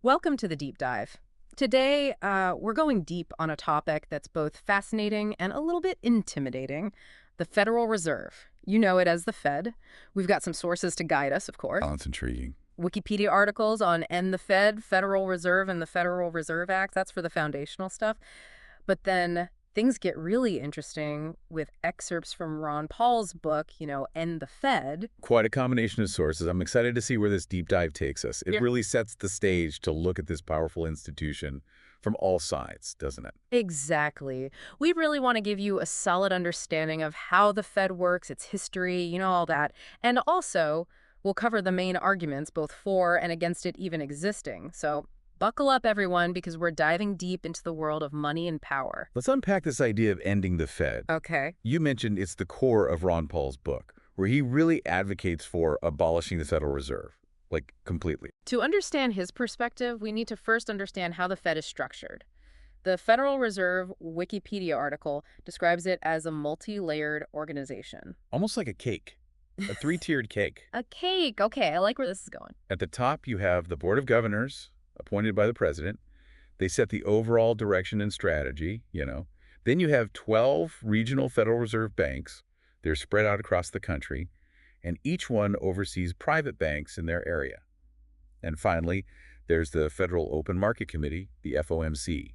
Welcome to the deep dive. Today, we're going deep on a topic that's both fascinating and a little bit intimidating: the Federal Reserve. You know it as the Fed. We've got some sources to guide us, of course. Oh, it's intriguing. Wikipedia articles on End the Fed, Federal Reserve, and the Federal Reserve Act. That's for the foundational stuff. But then things get really interesting with excerpts from Ron Paul's book, End the Fed. Quite a combination of sources. I'm excited to see where this deep dive takes us. It really sets the stage to look at this powerful institution from all sides, doesn't it? Exactly. We really want to give you a solid understanding of how the Fed works, its history, all that. And also, we'll cover the main arguments, both for and against it even existing. So buckle up, everyone, because we're diving deep into the world of money and power. Let's unpack this idea of ending the Fed. Okay. You mentioned it's the core of Ron Paul's book, where he really advocates for abolishing the Federal Reserve, like completely. To understand his perspective, we need to first understand how the Fed is structured. The Federal Reserve Wikipedia article describes it as a multi-layered organization. Almost like a cake, a three-tiered cake. A cake. Okay, I like where this is going. At the top, you have the Board of Governors, appointed by the president. They set the overall direction and strategy. Then you have 12 regional Federal Reserve banks. They're spread out across the country, and each one oversees private banks in their area. And finally, there's the Federal Open Market Committee, the FOMC.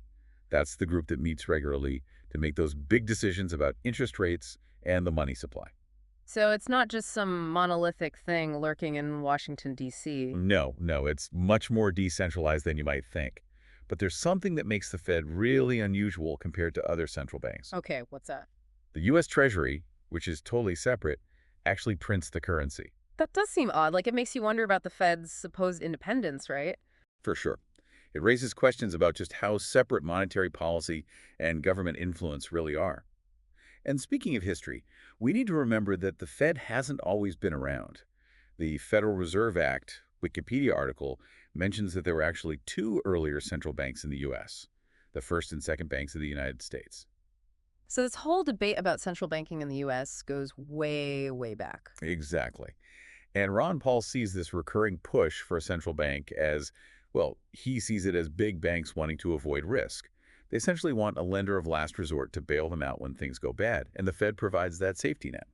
That's the group that meets regularly to make those big decisions about interest rates and the money supply. So it's not just some monolithic thing lurking in Washington, D.C. No, it's much more decentralized than you might think. But there's something that makes the Fed really unusual compared to other central banks. Okay, what's that? The U.S. Treasury, which is totally separate, actually prints the currency. That does seem odd. Like, it makes you wonder about the Fed's supposed independence, right? For sure. It raises questions about just how separate monetary policy and government influence really are. And speaking of history, we need to remember that the Fed hasn't always been around. The Federal Reserve Act Wikipedia article mentions that there were actually two earlier central banks in the U.S., the first and second banks of the United States. So this whole debate about central banking in the U.S. goes way, way back. Exactly. And Ron Paul sees this recurring push for a central bank as, well, he sees it as big banks wanting to avoid risk. They essentially want a lender of last resort to bail them out when things go bad, and the Fed provides that safety net.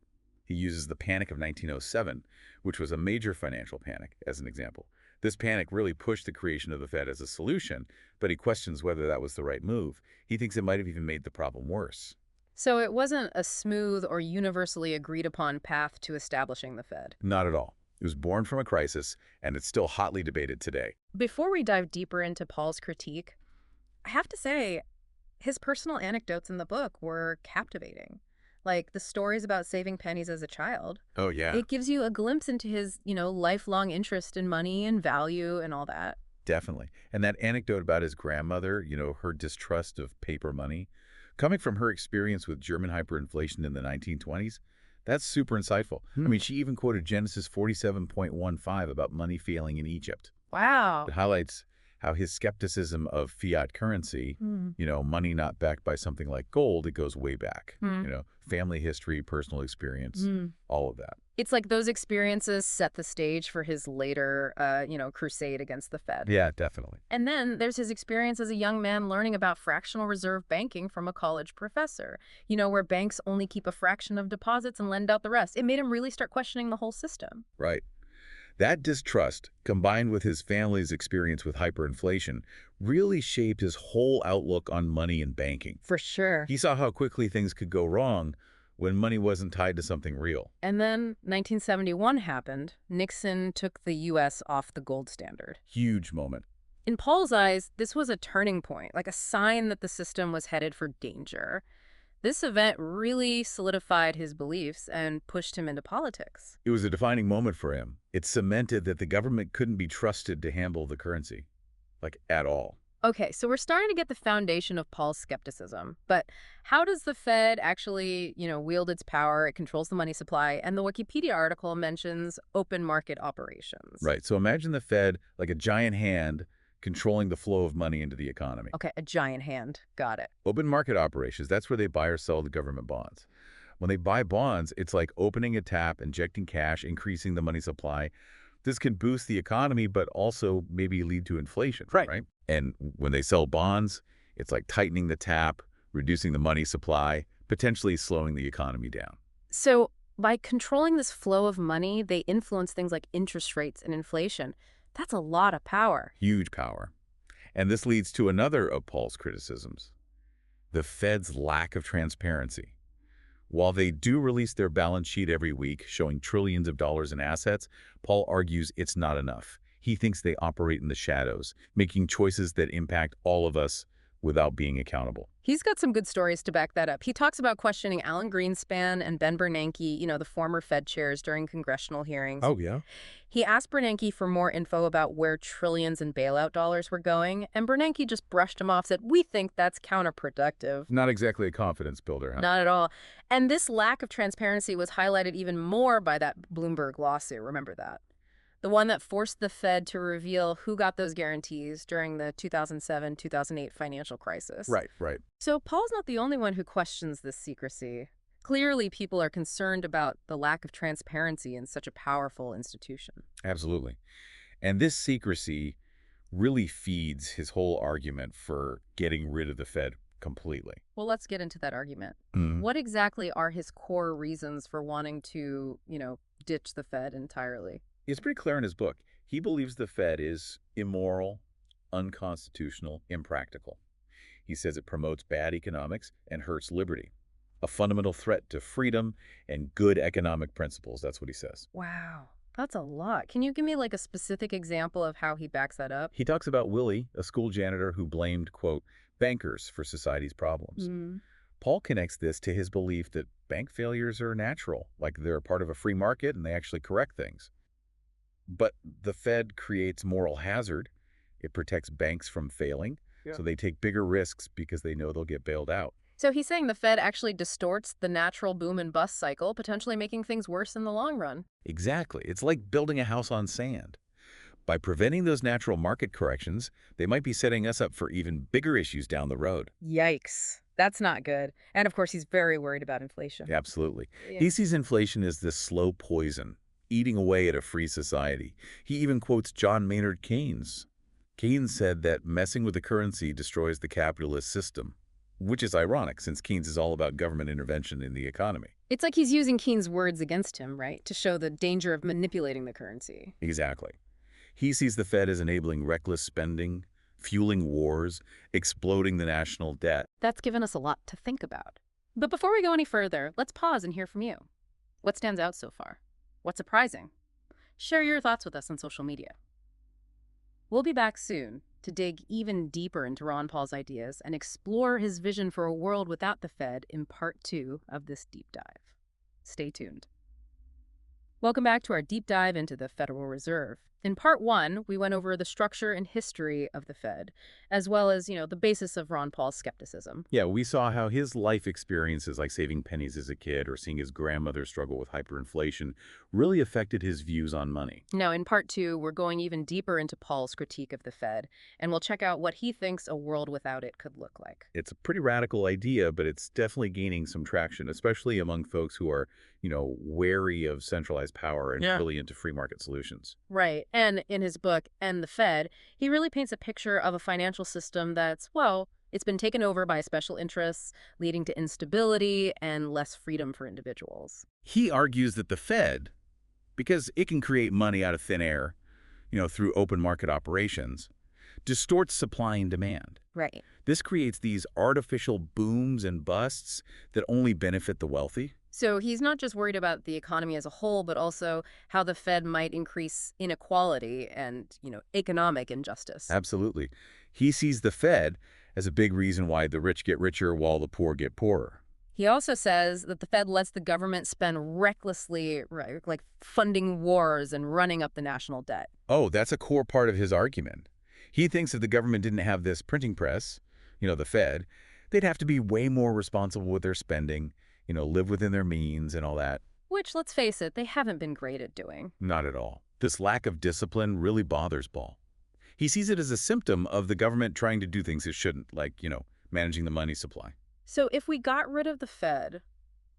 He uses the panic of 1907, which was a major financial panic, as an example. This panic really pushed the creation of the Fed as a solution, but he questions whether that was the right move. He thinks it might have even made the problem worse. So it wasn't a smooth or universally agreed upon path to establishing the Fed. Not at all. It was born from a crisis, and it's still hotly debated today. Before we dive deeper into Paul's critique, I have to say, his personal anecdotes in the book were captivating. Like the stories about saving pennies as a child. Oh, yeah. It gives you a glimpse into his, lifelong interest in money and value and all that. Definitely. And that anecdote about his grandmother, her distrust of paper money, coming from her experience with German hyperinflation in the 1920s, that's super insightful. I mean, she even quoted Genesis 47.15 about money failing in Egypt. Wow. It highlights how his skepticism of fiat currency, money not backed by something like gold, it goes way back. Family history, personal experience, all of that. It's like those experiences set the stage for his later, crusade against the Fed. Yeah, definitely. And then there's his experience as a young man learning about fractional reserve banking from a college professor, where banks only keep a fraction of deposits and lend out the rest. It made him really start questioning the whole system. Right. That distrust, combined with his family's experience with hyperinflation, really shaped his whole outlook on money and banking. For sure. He saw how quickly things could go wrong when money wasn't tied to something real. And then 1971 happened. Nixon took the U.S. off the gold standard. Huge moment. In Paul's eyes, this was a turning point, like a sign that the system was headed for danger. This event really solidified his beliefs and pushed him into politics. It was a defining moment for him. It cemented that the government couldn't be trusted to handle the currency, like at all. Okay, so we're starting to get the foundation of Paul's skepticism. But how does the Fed actually, wield its power? It controls the money supply, and the Wikipedia article mentions open market operations. Right, so imagine the Fed like a giant hand controlling the flow of money into the economy. Okay, a giant hand. Got it. Open market operations, that's where they buy or sell the government bonds. When they buy bonds, it's like opening a tap, injecting cash, increasing the money supply. This can boost the economy, but also maybe lead to inflation, Right. right? And when they sell bonds, it's like tightening the tap, reducing the money supply, potentially slowing the economy down. So by controlling this flow of money, they influence things like interest rates and inflation. That's a lot of power. Huge power. And this leads to another of Paul's criticisms, the Fed's lack of transparency. While they do release their balance sheet every week, showing trillions of dollars in assets, Paul argues it's not enough. He thinks they operate in the shadows, making choices that impact all of us without being accountable. He's got some good stories to back that up. He talks about questioning Alan Greenspan and Ben Bernanke, the former Fed chairs, during congressional hearings. Oh, yeah? He asked Bernanke for more info about where trillions in bailout dollars were going, and Bernanke just brushed him off, said, "We think that's counterproductive." Not exactly a confidence builder, huh? Not at all. And this lack of transparency was highlighted even more by that Bloomberg lawsuit. Remember that? The one that forced the Fed to reveal who got those guarantees during the 2007-2008 financial crisis. Right, right. So Paul's not the only one who questions this secrecy. Clearly, people are concerned about the lack of transparency in such a powerful institution. Absolutely. And this secrecy really feeds his whole argument for getting rid of the Fed completely. Well, let's get into that argument. Mhm. What exactly are his core reasons for wanting to, ditch the Fed entirely? It's pretty clear in his book. He believes the Fed is immoral, unconstitutional, impractical. He says it promotes bad economics and hurts liberty, a fundamental threat to freedom and good economic principles. That's what he says. Wow, that's a lot. Can you give me like a specific example of how he backs that up? He talks about Willie, a school janitor who blamed, quote, bankers for society's problems. Mm. Paul connects this to his belief that bank failures are natural, like they're a part of a free market and they actually correct things. But the Fed creates moral hazard. It protects banks from failing, Yeah. so they take bigger risks because they know they'll get bailed out. So he's saying the Fed actually distorts the natural boom and bust cycle, potentially making things worse in the long run. Exactly. It's like building a house on sand. By preventing those natural market corrections, they might be setting us up for even bigger issues down the road. Yikes. That's not good. And of course, he's very worried about inflation. Absolutely. Yeah. He sees inflation as this slow poison, eating away at a free society. He even quotes John Maynard Keynes. Keynes said that messing with the currency destroys the capitalist system, which is ironic since Keynes is all about government intervention in the economy. It's like he's using Keynes' words against him, right? To show the danger of manipulating the currency. Exactly. He sees the Fed as enabling reckless spending, fueling wars, exploding the national debt. That's given us a lot to think about. But before we go any further, let's pause and hear from you. What stands out so far? What's surprising? Share your thoughts with us on social media. We'll be back soon to dig even deeper into Ron Paul's ideas and explore his vision for a world without the Fed in part 2 of this deep dive. Stay tuned. Welcome back to our deep dive into the Federal Reserve. In part 1, we went over the structure and history of the Fed, as well as, the basis of Ron Paul's skepticism. Yeah, we saw how his life experiences, like saving pennies as a kid or seeing his grandmother struggle with hyperinflation, really affected his views on money. Now, in part 2, we're going even deeper into Paul's critique of the Fed, and we'll check out what he thinks a world without it could look like. It's a pretty radical idea, but it's definitely gaining some traction, especially among folks who are, wary of centralized power and Yeah. really into free market solutions. Right. And in his book, And the Fed, he really paints a picture of a financial system that's, it's been taken over by special interests, leading to instability and less freedom for individuals. He argues that the Fed, because it can create money out of thin air, through open market operations, distorts supply and demand. Right. This creates these artificial booms and busts that only benefit the wealthy. So he's not just worried about the economy as a whole, but also how the Fed might increase inequality and, economic injustice. Absolutely. He sees the Fed as a big reason why the rich get richer while the poor get poorer. He also says that the Fed lets the government spend recklessly, right, like funding wars and running up the national debt. Oh, that's a core part of his argument. He thinks if the government didn't have this printing press, the Fed, they'd have to be way more responsible with their spending, live within their means and all that. Which, let's face it, they haven't been great at doing. Not at all. This lack of discipline really bothers Paul. He sees it as a symptom of the government trying to do things it shouldn't, like, managing the money supply. So if we got rid of the Fed,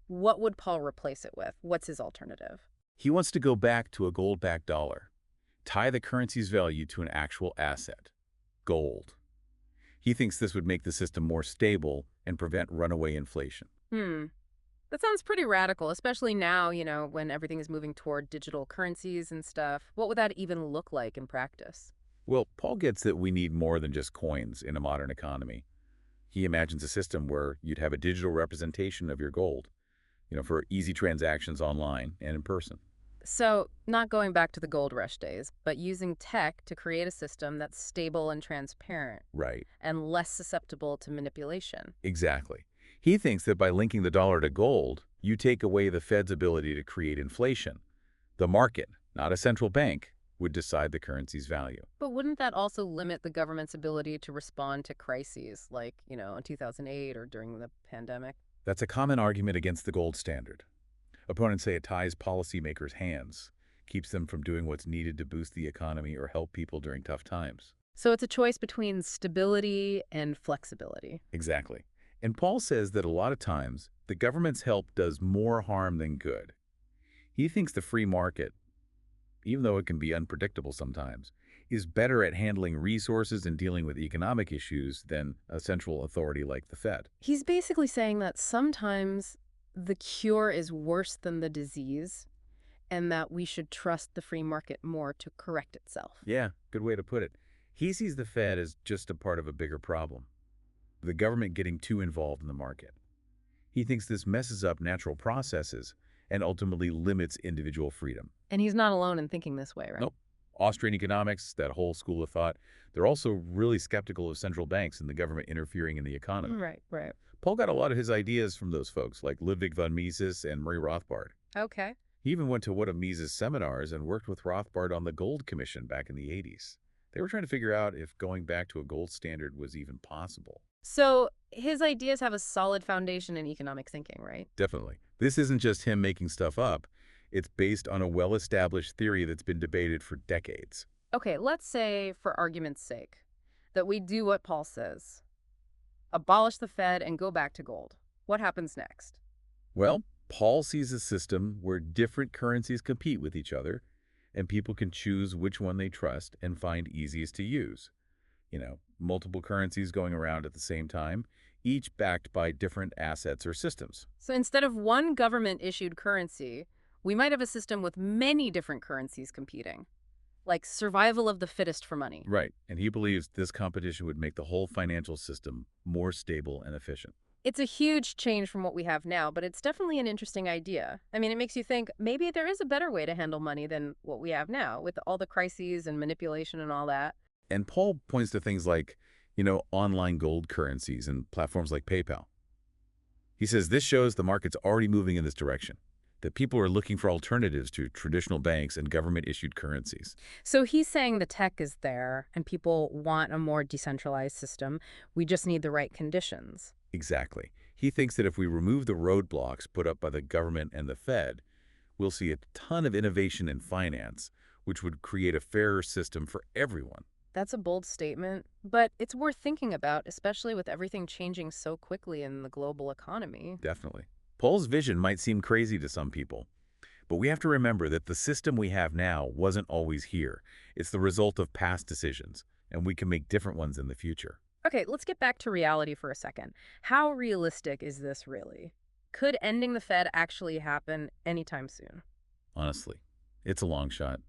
what would Paul replace it with? What's his alternative? He wants to go back to a gold-backed dollar. tie the currency's value to an actual asset, gold. He thinks this would make the system more stable and prevent runaway inflation. Hmm. That sounds pretty radical, especially now, when everything is moving toward digital currencies and stuff. What would that even look like in practice? Well, Paul gets that we need more than just coins in a modern economy. He imagines a system where you'd have a digital representation of your gold, for easy transactions online and in person. So, not going back to the gold rush days, but using tech to create a system that's stable and transparent Right. and less susceptible to manipulation. Exactly. He thinks that by linking the dollar to gold, you take away the Fed's ability to create inflation. The market, not a central bank, would decide the currency's value. But wouldn't that also limit the government's ability to respond to crises like, in 2008 or during the pandemic? That's a common argument against the gold standard. Opponents say it ties policymakers' hands, keeps them from doing what's needed to boost the economy or help people during tough times. So it's a choice between stability and flexibility. Exactly. And Paul says that a lot of times, the government's help does more harm than good. He thinks the free market, even though it can be unpredictable sometimes, is better at handling resources and dealing with economic issues than a central authority like the Fed. He's basically saying that sometimes the cure is worse than the disease and that we should trust the free market more to correct itself. Yeah, good way to put it. He sees the Fed as just a part of a bigger problem, the government getting too involved in the market. He thinks this messes up natural processes and ultimately limits individual freedom. And he's not alone in thinking this way, right? Nope. Austrian economics, that whole school of thought, they're also really skeptical of central banks and the government interfering in the economy. Right, right. Paul got a lot of his ideas from those folks, like Ludwig von Mises and Marie Rothbard. Okay. He even went to one of Mises' seminars and worked with Rothbard on the Gold Commission back in the 80s. They were trying to figure out if going back to a gold standard was even possible. So his ideas have a solid foundation in economic thinking, right? Definitely. This isn't just him making stuff up. It's based on a well-established theory that's been debated for decades. Okay, let's say, for argument's sake, that we do what Paul says. Abolish the Fed and go back to gold. What happens next? Well, Paul sees a system where different currencies compete with each other, and people can choose which one they trust and find easiest to use. Multiple currencies going around at the same time, each backed by different assets or systems. So instead of one government-issued currency, we might have a system with many different currencies competing, like survival of the fittest for money. Right, and he believes this competition would make the whole financial system more stable and efficient. It's a huge change from what we have now, but it's definitely an interesting idea. I mean, it makes you think maybe there is a better way to handle money than what we have now, with all the crises and manipulation and all that. And Paul points to things like, online gold currencies and platforms like PayPal. He says this shows the market's already moving in this direction, that people are looking for alternatives to traditional banks and government-issued currencies. So he's saying the tech is there and people want a more decentralized system. We just need the right conditions. Exactly. He thinks that if we remove the roadblocks put up by the government and the Fed, we'll see a ton of innovation in finance, which would create a fairer system for everyone. That's a bold statement, but it's worth thinking about, especially with everything changing so quickly in the global economy. Definitely. Paul's vision might seem crazy to some people, but we have to remember that the system we have now wasn't always here. It's the result of past decisions, and we can make different ones in the future. Okay, let's get back to reality for a second. How realistic is this really? Could ending the Fed actually happen anytime soon? Honestly, it's a long shot.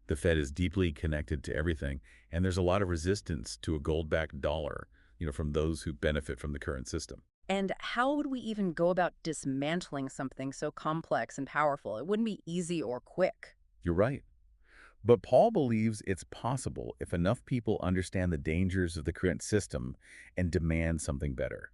The Fed is deeply connected to everything, and there's a lot of resistance to a gold-backed dollar, from those who benefit from the current system. And how would we even go about dismantling something so complex and powerful? It wouldn't be easy or quick. You're right. But Paul believes it's possible if enough people understand the dangers of the current system and demand something better.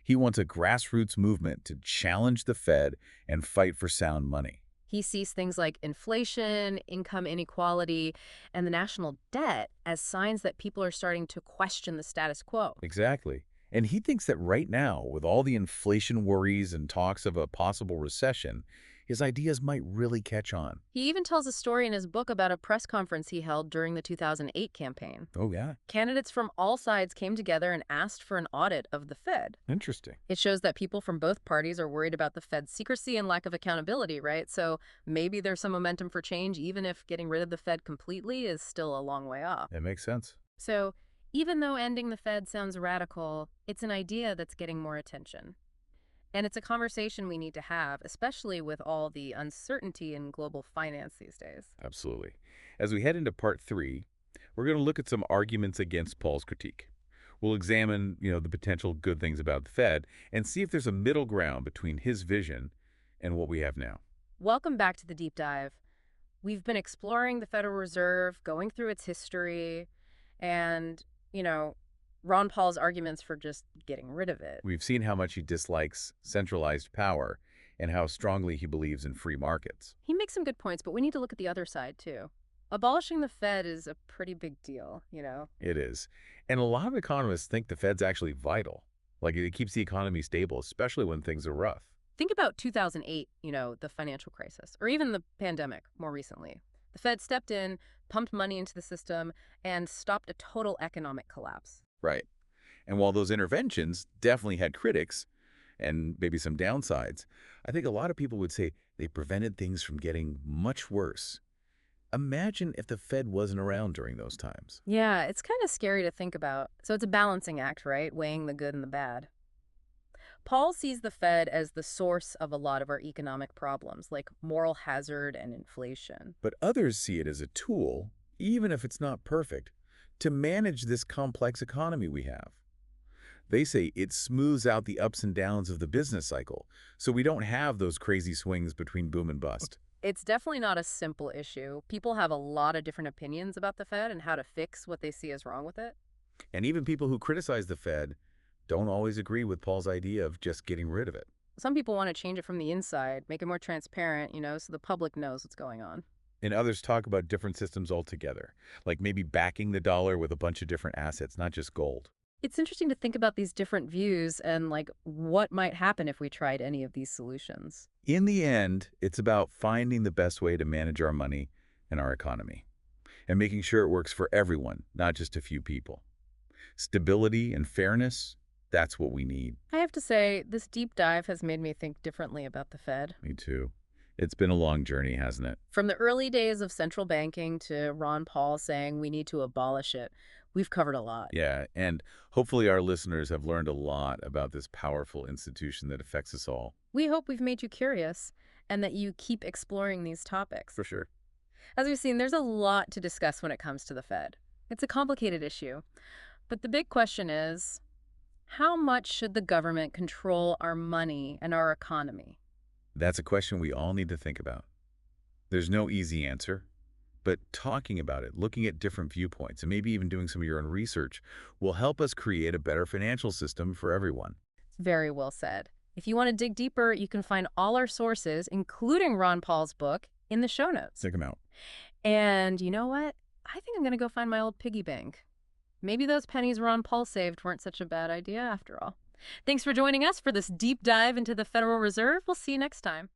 He wants a grassroots movement to challenge the Fed and fight for sound money. He sees things like inflation, income inequality, and the national debt as signs that people are starting to question the status quo. Exactly. And he thinks that right now, with all the inflation worries and talks of a possible recession, his ideas might really catch on. He even tells a story in his book about a press conference he held during the 2008 campaign. Oh, yeah? Candidates from all sides came together and asked for an audit of the Fed. Interesting. It shows that people from both parties are worried about the Fed's secrecy and lack of accountability, right? So maybe there's some momentum for change, even if getting rid of the Fed completely is still a long way off. That makes sense. So even though ending the Fed sounds radical, it's an idea that's getting more attention. And it's a conversation we need to have, especially with all the uncertainty in global finance these days. Absolutely. As we head into part 3, we're going to look at some arguments against Paul's critique. We'll examine, the potential good things about the Fed and see if there's a middle ground between his vision and what we have now. Welcome back to the deep dive. We've been exploring the Federal Reserve, going through its history, and, Ron Paul's arguments for just getting rid of it. We've seen how much he dislikes centralized power and how strongly he believes in free markets. He makes some good points, but we need to look at the other side, too. Abolishing the Fed is a pretty big deal. It is. And a lot of economists think the Fed's actually vital. Like, it keeps the economy stable, especially when things are rough. Think about 2008, the financial crisis, or even the pandemic more recently. The Fed stepped in, pumped money into the system, and stopped a total economic collapse. Right. And while those interventions definitely had critics and maybe some downsides, I think a lot of people would say they prevented things from getting much worse. Imagine if the Fed wasn't around during those times. Yeah, it's kind of scary to think about. So it's a balancing act, right? Weighing the good and the bad. Paul sees the Fed as the source of a lot of our economic problems, like moral hazard and inflation. But others see it as a tool, even if it's not perfect, to manage this complex economy we have. They say it smooths out the ups and downs of the business cycle, so we don't have those crazy swings between boom and bust. It's definitely not a simple issue. People have a lot of different opinions about the Fed and how to fix what they see as wrong with it. And even people who criticize the Fed don't always agree with Paul's idea of just getting rid of it. Some people want to change it from the inside, make it more transparent, so the public knows what's going on. And others talk about different systems altogether, like maybe backing the dollar with a bunch of different assets, not just gold. It's interesting to think about these different views and what might happen if we tried any of these solutions. In the end, it's about finding the best way to manage our money and our economy, and making sure it works for everyone, not just a few people. Stability and fairness, that's what we need. I have to say, this deep dive has made me think differently about the Fed. Me too. It's been a long journey, hasn't it? From the early days of central banking to Ron Paul saying we need to abolish it, we've covered a lot. Yeah, and hopefully our listeners have learned a lot about this powerful institution that affects us all. We hope we've made you curious and that you keep exploring these topics. For sure. As we've seen, there's a lot to discuss when it comes to the Fed. It's a complicated issue. But the big question is, how much should the government control our money and our economy? That's a question we all need to think about. There's no easy answer, but talking about it, looking at different viewpoints, and maybe even doing some of your own research will help us create a better financial system for everyone. Very well said. If you want to dig deeper, you can find all our sources, including Ron Paul's book, in the show notes. Check them out. And you know what? I think I'm going to go find my old piggy bank. Maybe those pennies Ron Paul saved weren't such a bad idea after all. Thanks for joining us for this deep dive into the Federal Reserve. We'll see you next time.